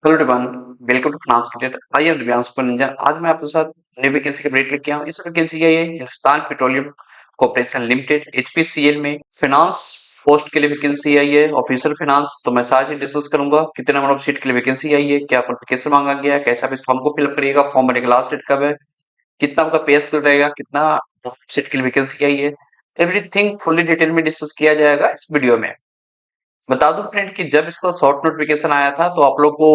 Hello everyone, welcome to finance update. I am Divyansh Puninja. आज मैं आपके साथ न्यू वैकेंसी का अपडेट लेके आया हूं। इस वैकेंसी का ये Hindustan petroleum corporation limited HPCL में फाइनेंस पोस्ट के लिए वैकेंसी आई है, ऑफिसर फाइनेंस। तो मैं साथ ही डिस्कस करूंगा कितने नंबर ऑफ सीट के लिए वैकेंसी आई है, क्या क्वालिफिकेशन मांगा गया है, कैसे आप इस फॉर्म को फिलअप करिएगा, फॉर्म भरने का लास्ट डेट कब है, कितना आपका पे स्केल रहेगा, कितना सीट के लिए वैकेंसी आई है, एवरीथिंग फुल्ली डिटेल में डिस्कस किया जाएगा इस वीडियो में। बता दूं फ्रेंड कि जब इसका शॉर्ट नोटिफिकेशन आया था तो आप लोग को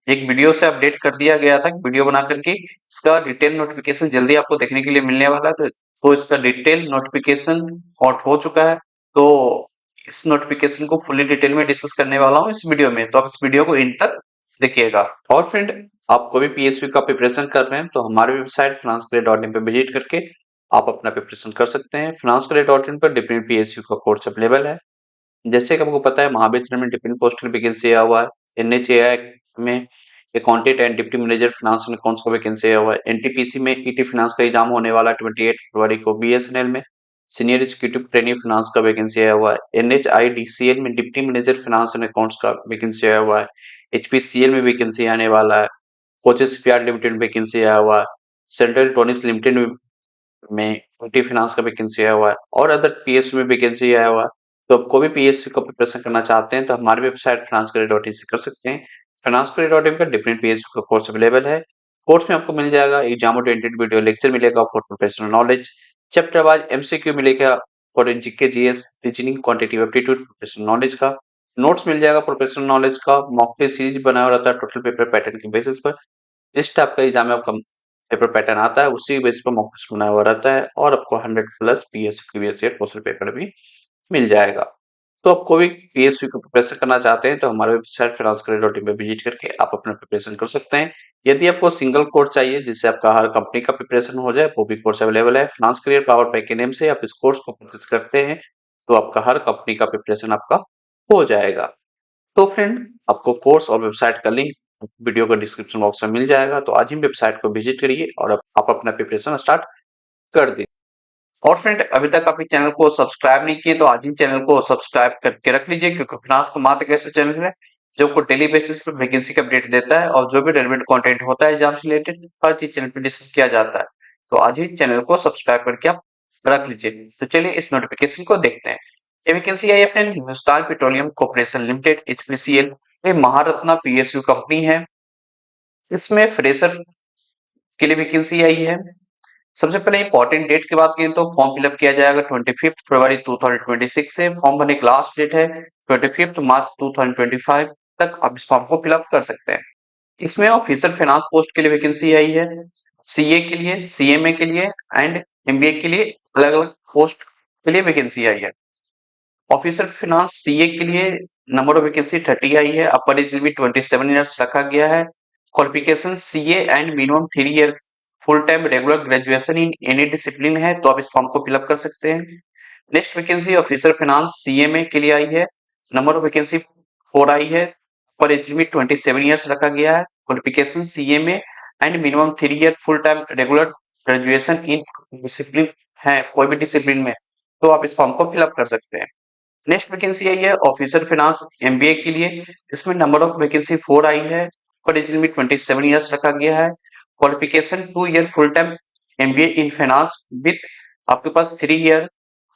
एक वीडियो से अपडेट कर दिया गया था, वीडियो बना करके इसका डिटेल नोटिफिकेशन जल्दी आपको देखने के लिए मिलने वाला है। तो इसका डिटेल नोटिफिकेशन आउट हो चुका है। तो इस नोटिफिकेशन को फुली डिटेल में डिस्कस करने वाला हूँ इस वीडियो में, तो आप इस वीडियो को इन तक देखिएगा। और फ्रेंड, आप कोई भी पीएसपी का प्रिपरेशन कर रहे हैं तो हमारे वेबसाइट financecare.in पे विजिट करके आप अपना प्रिपरेशन कर सकते हैं। financecare.in पर डिफरेंट पीएसयू का कोर्स अवेलेबल है। जैसे कि आपको पता है, महावितरण में डिफरेंट पोस्ट की वैकेंसी आया हुआ है। एनएचएआई में accountant and deputy manager finance and accounts का वैकेंसी आया हुआ है। एनटीपीसी में ईटी फाइनेंस का एग्जाम होने वाला है 28 फरवरी को। बीएसएनएल में सीनियर एग्जीक्यूटिव ट्रेनिंग फाइनेंस का वैकेंसी आया हुआ है। एनएचआईडीसीएल में deputy manager finance and accounts का वैकेंसी आया हुआ है। एचपीसीएल में वैकेंसी आने वाला है। कोचेस शिपयार्ड लिमिटेड वैकेंसी आया हुआ है। सेंट्रल इलेक्ट्रॉनिक्स लिमिटेड में ईटी फाइनेंस का वैकेंसी आया हुआ है और अदर पीएसयू में वैकेंसी आया हुआ है। तो आप कोई भी पीएसयू का प्रिपरेशन करना चाहते हैं तो हमारी वेबसाइट financecare.in से कर सकते हैं। financecare.in पर डिफरेंट पीएसयू का कोर्स अवेलेबल है। कोर्स में आपको मिल जाएगा एग्जाम ओरिएंटेड वीडियो लेक्चर मिलेगा for professional knowledge, chapter wise MCQ मिलेगा for GK GS reasoning quantitative aptitude professional knowledge का, नोट्स मिल जाएगा प्रोफेशनल नॉलेज का, मॉक टेस्ट सीरीज बनाया रहता है टोटल पेपर पैटर्न के बेसिस पर। जिस टाइप का एग्जाम में आपका पेपर पैटर्न आता है उसी बेस पर मॉक टेस्ट बनाया हुआ रहता है और आपको 100 plus PSC previous year question paper भी मिल जाएगा। तो आप कोई पीएससी को प्रिपरेशन करना चाहते हैं तो हमारे वेबसाइट financecare.in पे विजिट करके आप अपना प्रिपरेशन कर सकते हैं। यदि आपको सिंगल कोर्स चाहिए जिससे आपका हर कंपनी का प्रिपरेशन हो जाए, वो भी कोर्स अवेलेबल है। फाइनेंस करियर पावर पैक के नेम से आप इस कोर्स को परचेज करते हैं तो आपका हर कंपनी का प्रिपरेशन आपका हो जाएगा। तो फ्रेंड, आपको कोर्स और वेबसाइट का लिंक वीडियो का डिस्क्रिप्शन बॉक्स में मिल जाएगा। तो आज ही वेबसाइट को विजिट करिए और आप अपना प्रिपरेशन स्टार्ट कर दीजिए। और फ्रेंड, अभी तक आपने चैनल को सब्सक्राइब नहीं किए तो आज ही चैनल को सब्सक्राइब करके रख लीजिए, क्योंकि फाइनेंस का मात्र एक ऐसा चैनल है जो आपको डेली बेसिस पर वैकेंसी का अपडेट देता है और जो भी रेलेवेंट कंटेंट होता है एग्जाम से रिलेटेड हर चीज चैनल पर डिस्कस किया जाता है। तो आज ही चैनल को सब्सक्राइब करके आप रख लीजिए। तो चलिए इस नोटिफिकेशन को देखते हैं। ये वैकेंसी आई है friend Hindustan petroleum corporation limited HPCL, ये महारत्ना पीएसयू कंपनी है। इसमें फ्रेशर के लिए वैकेंसी आई है। सबसे पहले इंपॉर्टेंट डेट की बात करें तो फॉर्म फिलअप किया जाएगा 25 फरवरी 2026 से। फॉर्म भरने की लास्ट डेट है 25 मार्च 2025 तक आप इस फॉर्म को फिलअप कर सकते हैं। इसमें ऑफिसर फाइनेंस पोस्ट के लिए वैकेंसी आई है। सीए के लिए, सीएमए के लिए एंड एमबीए के लिए अलग अलग पोस्ट के लिए वैकेंसी आई है। ऑफिसर फाइनेंस सीए के लिए नंबर ऑफ वैकेंसी 30 आई है। अपर एज लिमिट 27 ईयर्स रखा गया है। Qualification CA and minimum 3 year full time regular graduation in any discipline है, तो आप इस फॉर्म को फिलअप कर सकते हैं। Next vacancy officer finance CMA के लिए आई है। नंबर ऑफ वैकेंसी 4 आई है। अपर एज लिमिट 27 ईयर्स रखा गया है। Qualification CMA and minimum 3 year full time regular graduation in discipline है, कोई भी डिसिप्लिन में, तो आप इस फॉर्म को फिलअप कर सकते हैं। नेक्स्ट वैकेंसी आई है ऑफिसर फाइनेंस एमबीए के लिए। इसमें नंबर ऑफ वैकेंसी 4 आई है। पर एज लिमिट 27 ईयर्स रखा गया है। Qualification 2 year full time MBA in finance with आपके पास 3 year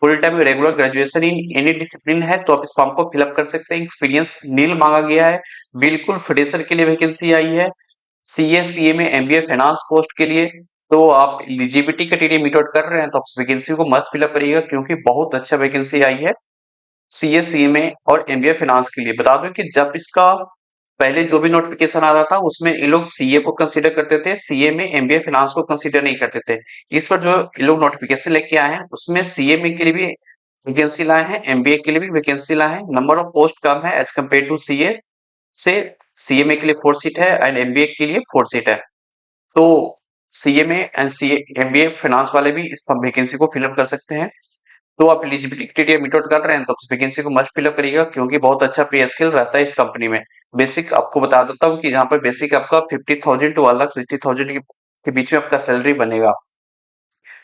full time regular graduation in any discipline है, तो आप इस फॉर्म को फिलअप कर सकते हैं। एक्सपीरियंस नील मांगा गया है, बिल्कुल फ्रेशर के लिए वैकेंसी आई है। CA CMA MBA finance post के लिए तो आप एलिजिबिलिटी क्राइटेरिया मीट आउट कर रहे हैं तो आप इस वैकेंसी को मस्ट फिलअप करिएगा, क्योंकि बहुत अच्छा वैकेंसी आई है सीए सीएमए और एमबीए फाइनेंस के लिए। बता दूं कि जब इसका पहले जो भी नोटिफिकेशन आ रहा था उसमें ये लोग सीए को कंसीडर करते थे, सीए में एमबीए फाइनेंस को कंसीडर नहीं करते थे। इस पर जो ये लोग नोटिफिकेशन लेके आए हैं उसमें सीएमए के लिए भी वैकेंसी लाए हैं, एमबीए के लिए भी वैकेंसी लाए हैं। नंबर ऑफ पोस्ट कम है एज कम्पेयर टू सीए से। सीएमए के लिए 4 सीट है एंड एमबीए के लिए 4 सीट है। तो CMA and CA MBA finance वाले भी इस वैकेंसी को फिलअप कर सकते हैं। तो आप एलिजिबिलिटी क्राइटेरिया मीट आउट कर रहे हैं तो इस वैकेंसी को मस्ट फिलअप करिएगा, क्योंकि बहुत अच्छा पे स्केल रहता है इस कंपनी में। बेसिक आपको बता देता हूँ कि यहाँ पर बेसिक आपका 50,000 टू 1,60,000 के बीच में आपका सैलरी बनेगा।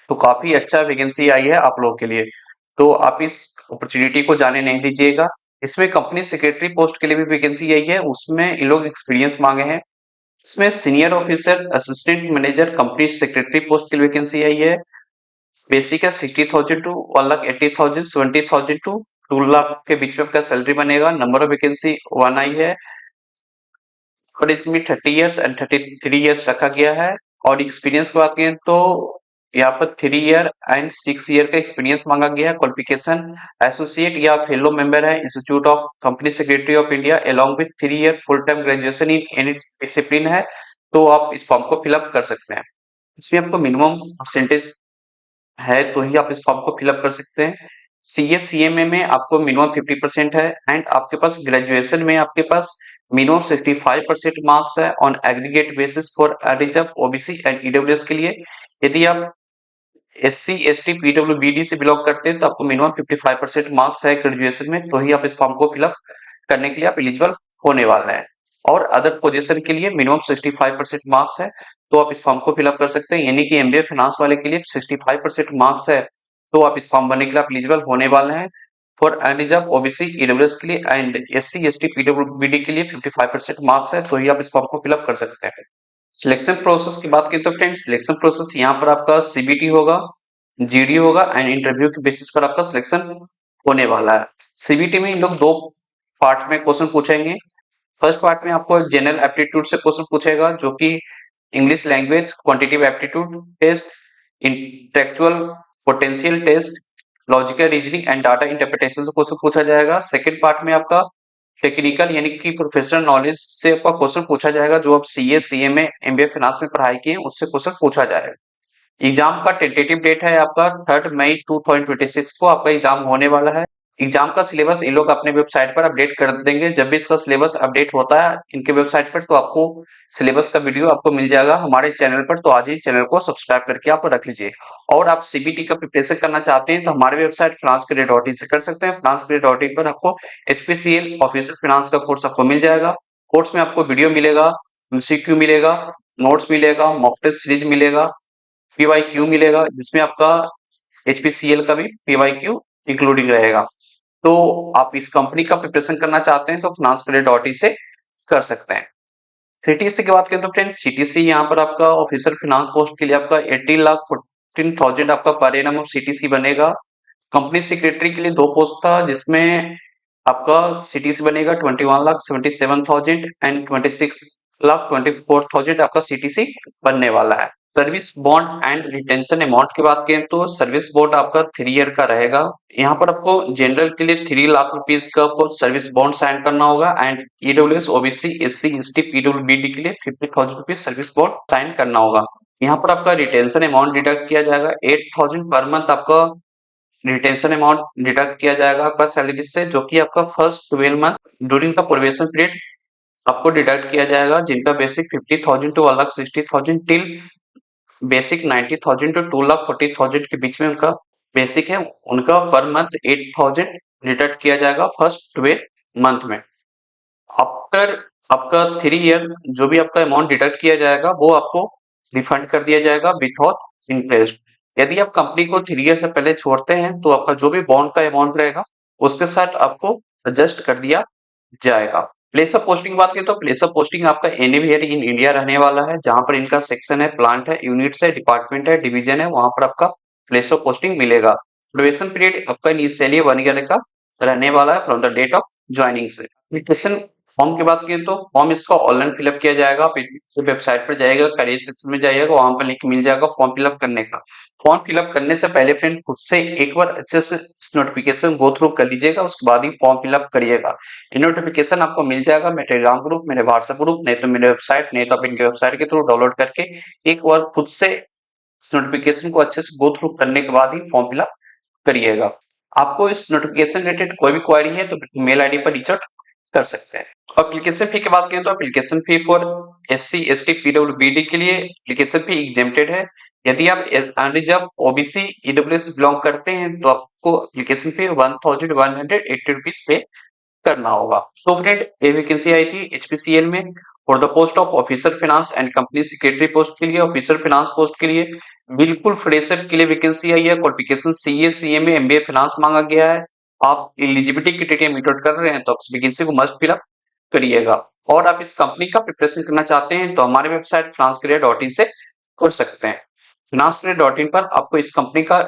तो काफी अच्छा वैकेंसी आई है आप लोगों के लिए, तो आप इस अपॉर्चुनिटी को जाने नहीं दीजिएगा। इसमें कंपनी सेक्रेटरी पोस्ट के लिए भी वैकेंसी आई है, उसमें इन लोग एक्सपीरियंस मांगे हैं। इसमें senior officer, assistant manager, company secretary post के लिए वैकेंसी आई है। बेसिक है 60,000 टू 1,80,000, 70,000 टू 2 लाख के बीच में आपका सैलरी बनेगा। नंबर ऑफ वैकेंसी 1 आई है और इसमें 30 इयर्स एंड 33 इयर्स रखा गया है। और एक्सपीरियंस की बात करें तो यहाँ पर 3 ईयर एंड 6 ईयर का एक्सपीरियंस मांगा गया है। क्वालिफिकेशन एसोसिएट या फेलो मेंबर है institute of company secretary of India along with 3 year full time graduation in any discipline है, तो आप इस फॉर्म को फिलअप कर सकते हैं। इसमें आपको मिनिमम परसेंटेज है तो ही आप इस फॉर्म को फिलअप कर सकते हैं। सीए सीएमए में आपको मिनिमम 50% है एंड आपके पास ग्रेजुएशन में आपके पास मिनिमम 65% मार्क्स है on aggregate basis for reserve OBC and EWS के लिए। यदि आप एससी एसटी पीडब्ल्यूबीडी से बिलोंग करते हैं तो आपको मिनिमम 55% मार्क्स है ग्रेजुएशन में, तो ही आप इस फॉर्म को फिलअप करने के लिए आप एलिजिबल होने वाला है। और अदर पोजीशन के लिए मिनिमम 65% मार्क्स है तो आप इस फॉर्म को फिलअप कर सकते हैं। यानी कि एमबीए फाइनेंस वाले के लिए 65% मार्क्स है तो आप इस फॉर्म भरने के लिए आप एलिजिबल होने वाले हैं। फॉर अनरिजर्व ओबीसी ईडब्ल्यूएस के लिए एंड एससी एसटी पीडब्ल्यूबीडी के लिए 55% मार्क्स है तो ही आप इस फॉर्म को फिलअप कर सकते हैं। सिलेक्शन प्रोसेस की बात करें तो फ्रेंड्स, सिलेक्शन प्रोसेस यहाँ पर आपका सीबीटी होगा, जीडी होगा एंड इंटरव्यू के बेसिस पर आपका सिलेक्शन होने वाला है। सीबीटी में इन लोग 2 पार्ट में क्वेश्चन पूछेंगे। फर्स्ट पार्ट में आपको जनरल एप्टीट्यूड से क्वेश्चन पूछेगा जो कि English language, quantitative aptitude test, intellectual potential test, logical reasoning and data interpretation से क्वेश्चन पूछा जाएगा। सेकंड पार्ट में आपका टेक्निकल यानी कि प्रोफेशनल नॉलेज से आपका क्वेश्चन पूछा जाएगा, जो आप सीए सीएमए एमबीए फाइनेंस में पढ़ाई किए उससे क्वेश्चन पूछा जाएगा। एग्जाम का टेंटेटिव डेट है आपका 3 मई 2026 को आपका एग्जाम होने वाला है। एग्जाम का सिलेबस ये लोग अपने वेबसाइट पर अपडेट कर देंगे। जब भी इसका सिलेबस अपडेट होता है इनके वेबसाइट पर तो आपको सिलेबस का वीडियो आपको मिल जाएगा हमारे चैनल पर, तो आज ही चैनल को सब्सक्राइब करके आप रख लीजिए। और आप सीबीटी का प्रिपरेशन करना चाहते हैं तो हमारे वेबसाइट finance-career.in से कर सकते हैं। finance-career.in पर आपको एचपीसीएल ऑफिशियल फाइनेंस का कोर्स आपको मिल जाएगा। कोर्स में आपको वीडियो मिलेगा, एमसीक्यू मिलेगा, नोट्स मिलेगा, मॉक टेस्ट सीरीज मिलेगा, पीवाईक्यू मिलेगा, जिसमें आपका एचपीसीएल का भी पीवाईक्यू इंक्लूडिंग रहेगा। तो आप इस कंपनी का प्रिपरेशन करना चाहते हैं तो finance-career.in से कर सकते हैं। सीटीसी की बात करें तो फ्रेंड्स, सीटीसी यहाँ पर आपका ऑफिसर फाइनेंस पोस्ट के लिए आपका 18,14,000 आपका पर एनम ऑफ सीटीसी बनेगा। कंपनी सेक्रेटरी के लिए 2 पोस्ट था जिसमें आपका सीटीसी बनेगा 21,77,000 एंड 26,24,000 आपका सीटीसी बनने वाला है। Service bond and retention amount की बात करें तो सर्विस बॉन्ड आपका 3 ईयर का रहेगा। यहाँ पर आपको जनरल के लिए 3 लाख रुपीज का आपको सर्विस बॉन्ड साइन करना होगा and EWS OBC SC ST PWBD के लिए 50,000 रुपीज सर्विस बॉन्ड साइन करना होगा। यहाँ पर आपका रिटेंशन अमाउंट डिडक्ट किया जाएगा 8,000 पर मंथ आपका रिटेंशन अमाउंट डिडक्ट किया जाएगा आपका सैलरी से, जो कि आपका फर्स्ट 12 मंथ ड्यूरिंग का प्रोबेशन पीरियड आपको डिडक्ट किया जाएगा, जिनका basic 50,000 to 1,60,000 till basic 90,000 to 2,40,000 के बीच में उनका बेसिक है। उनका पर मंथ 8,000 डिडक्ट किया जाएगा फर्स्ट 12 मंथ में। आफ्टर आपका 3 ईयर जो भी आपका अमाउंट डिडक्ट किया जाएगा वो आपको रिफंड कर दिया जाएगा विदाउट इंटरेस्ट। यदि आप कंपनी को 3 ईयर से पहले छोड़ते हैं तो आपका जो भी बॉन्ड का अमाउंट रहेगा उसके साथ आपको एडजस्ट कर दिया जाएगा। प्लेस ऑफ पोस्टिंग बात करें तो प्लेस ऑफ पोस्टिंग आपका एनीवेयर इन इंडिया रहने वाला है, जहां पर इनका सेक्शन है, प्लांट है, यूनिट्स है, डिपार्टमेंट है, डिवीजन है, वहां पर आपका प्लेस ऑफ पोस्टिंग मिलेगा। प्रोबेशन पीरियड आपका इनिशियली 1 ईयर का रहने वाला है from the date of joining से। एप्लीकेशन फॉर्म की बात करें तो फॉर्म इसका ऑनलाइन फिलअप किया जाएगा। आप वेबसाइट पर जाइएगा, करियर सेक्शन में जाइएगा, वहां पर लिंक मिल जाएगा फॉर्म फिलअप करने का। फॉर्म फिलअप करने से पहले फ्रेंड खुद से एक बार अच्छे से इस नोटिफिकेशन गो थ्रू कर लीजिएगा, उसके बाद ही फॉर्म फिलअप करिएगा। ये नोटिफिकेशन आपको मिल जाएगा मेरे टेलीग्राम ग्रुप, मेरे व्हाट्सएप ग्रुप, नहीं तो मेरे वेबसाइट, नहीं तो आप इनके वेबसाइट के थ्रू डाउनलोड करके एक बार खुद से इस नोटिफिकेशन को अच्छे से गो थ्रू करने के बाद ही फॉर्म फिलअप करिएगा। आपको इस नोटिफिकेशन रिलेटेड कोई भी क्वेरी है तो मेल आईडी पर रीच आउट कर सकते हैं। एप्लीकेशन फी की बात करें तो application fee for SC ST PWBD के लिए एप्लीकेशन फी एग्जेम्प्टेड है। यदि आप अनरिजर्व ओबीसी ईडब्ल्यूएस बिलोंग करते हैं तो आपको एप्लीकेशन फी 1,180 रुपीज पे करना होगा। तो फ्रेंड ये वैकेंसी आई थी एचपीसीएल में for the post of officer finance and company secretary post के लिए। ऑफिसर फाइनेंस पोस्ट के लिए बिल्कुल फ्रेशर के लिए वैकेंसी आई है। Qualification CA CMA MBA finance मांगा गया है आप एलिजिबिलिटी क्राइटेरिया मीट आउट कर रहे हैं तो आप इस वैकेंसी को मस्ट फिल अप करिएगा। और आप इस कंपनी का प्रिपरेशन करना चाहते हैं तो हमारे वेबसाइट finanscareer.in से कर सकते हैं। finanscareer.in पर आपको इस कंपनी का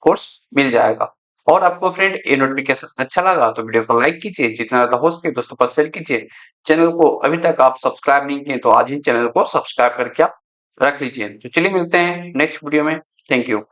कोर्स मिल जाएगा। और आपको फ्रेंड ये नोटिफिकेशन अच्छा लगा तो वीडियो को लाइक कीजिए, जितना ज्यादा हो सके दोस्तों पर शेयर कीजिए। चैनल को अभी तक आप सब्सक्राइब नहीं किए तो आज ही चैनल को सब्सक्राइब करके आप रख लीजिए। तो चलिए मिलते हैं नेक्स्ट वीडियो में। Thank you.